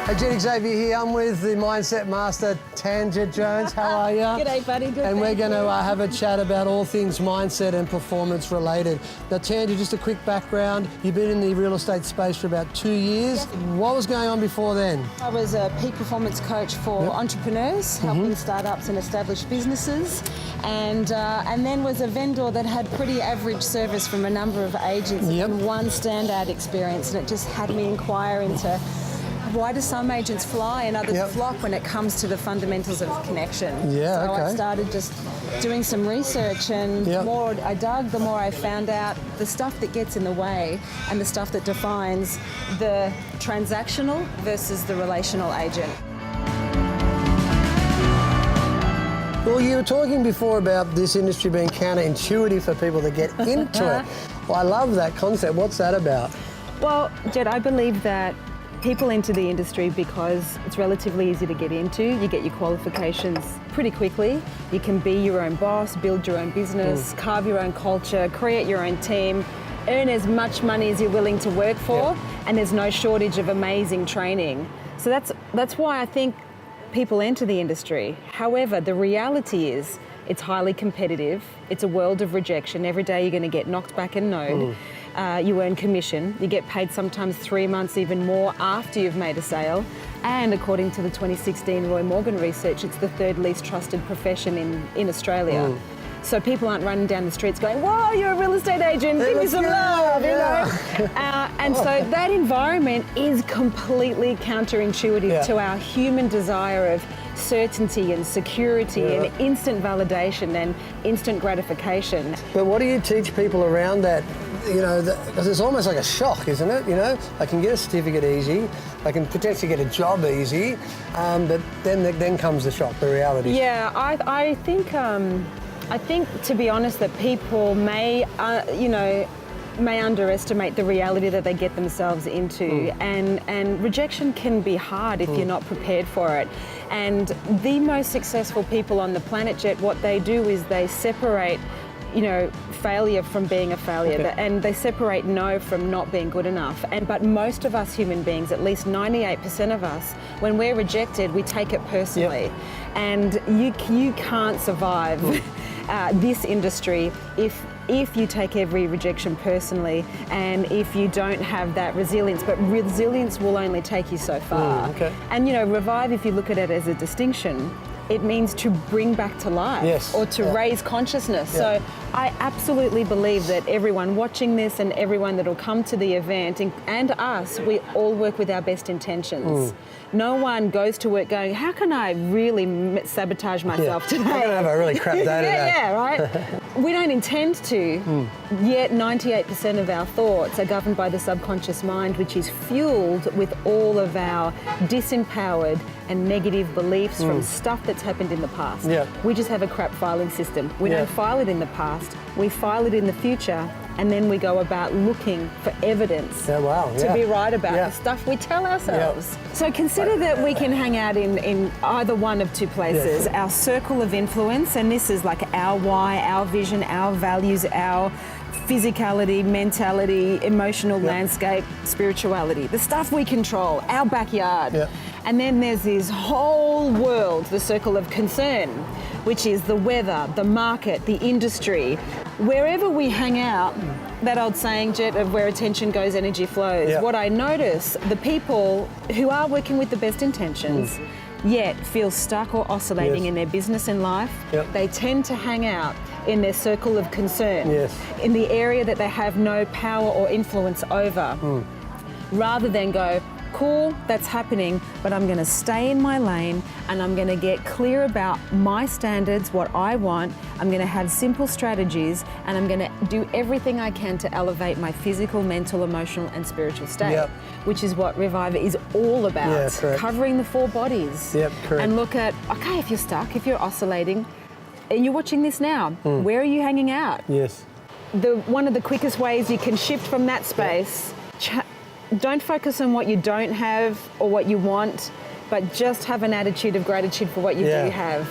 Hey, Jet Xavier here. I'm with the Mindset Master, Jet Jones. How are you? G'day, buddy. Good. And we're going to have a chat about all things mindset and performance related. Now, Tanja, just a quick background. You've been in the real estate space for about 2 years. Yes. What was going on before then? I was a peak performance coach for entrepreneurs, helping startups and established businesses, and then was a vendor that had pretty average service from a number of agents. And one standout experience, and it just had me inquire into why do some agents fly and others flop when it comes to the fundamentals of connection? I started just doing some research, and the more I dug, the more I found out the stuff that gets in the way and the stuff that defines the transactional versus the relational agent. Well, you were talking before about this industry being counterintuitive for people that get into it. Well, I love that concept. What's that about? Well, Jet, I believe that people enter the industry because it's relatively easy to get into. You get your qualifications pretty quickly. You can be your own boss, build your own business, carve your own culture, create your own team, earn as much money as you're willing to work for, and there's no shortage of amazing training. So that's why I think people enter the industry. However, the reality is it's highly competitive. It's a world of rejection. Every day you're going to get knocked back and known. You earn commission. You get paid sometimes 3 months, even more, after you've made a sale. And according to the 2016 Roy Morgan research, it's the third least trusted profession in Australia. So people aren't running down the streets going, "Whoa, you're a real estate agent, give me some love," you know? And so that environment is completely counterintuitive to our human desire of certainty and security and instant validation and instant gratification. But what do you teach people around that? You know, because it's almost like a shock, isn't it? You know, I can get a certificate easy, I can potentially get a job easy, but then comes the shock, the reality. Yeah, I think, to be honest, that people may underestimate the reality that they get themselves into, and rejection can be hard if you're not prepared for it. And the most successful people on the planet, Jet, what they do is they separate failure from being a failure, and they separate no from not being good enough. But most of us human beings, at least 98% of us, when we're rejected, we take it personally. And you can't survive this industry if you take every rejection personally, and if you don't have that resilience. But resilience will only take you so far. And revive, if you look at it as a distinction, it means to bring back to life or to raise consciousness. So I absolutely believe that everyone watching this and everyone that will come to the event and us, we all work with our best intentions. No one goes to work going, "How can I really sabotage myself today? I'm going to have a really crap day today." Right? We don't intend to, yet 98% of our thoughts are governed by the subconscious mind, which is fueled with all of our disempowered and negative beliefs from stuff that's happened in the past. We just have a crap filing system. We don't file it in the past, we file it in the future, and then we go about looking for evidence to be right about the stuff we tell ourselves. So consider that we can hang out in either one of two places. Our circle of influence, and this is like our why, our vision, our values, our physicality, mentality, emotional landscape, spirituality, the stuff we control, our backyard. And then there's this whole world, the circle of concern, which is the weather, the market, the industry. Wherever we hang out, that old saying, Jet, of where attention goes, energy flows. What I notice, the people who are working with the best intentions, yet feel stuck or oscillating in their business and life, they tend to hang out in their circle of concern, in the area that they have no power or influence over, rather than go, "Cool, that's happening, but I'm going to stay in my lane and I'm going to get clear about my standards, what I want. I'm going to have simple strategies, and I'm going to do everything I can to elevate my physical, mental, emotional and spiritual state," which is what Revive is all about, covering the 4 bodies. And look at, okay, if you're stuck, if you're oscillating, and you're watching this now, where are you hanging out? One of the quickest ways you can shift from that space, don't focus on what you don't have or what you want, but just have an attitude of gratitude for what you do have.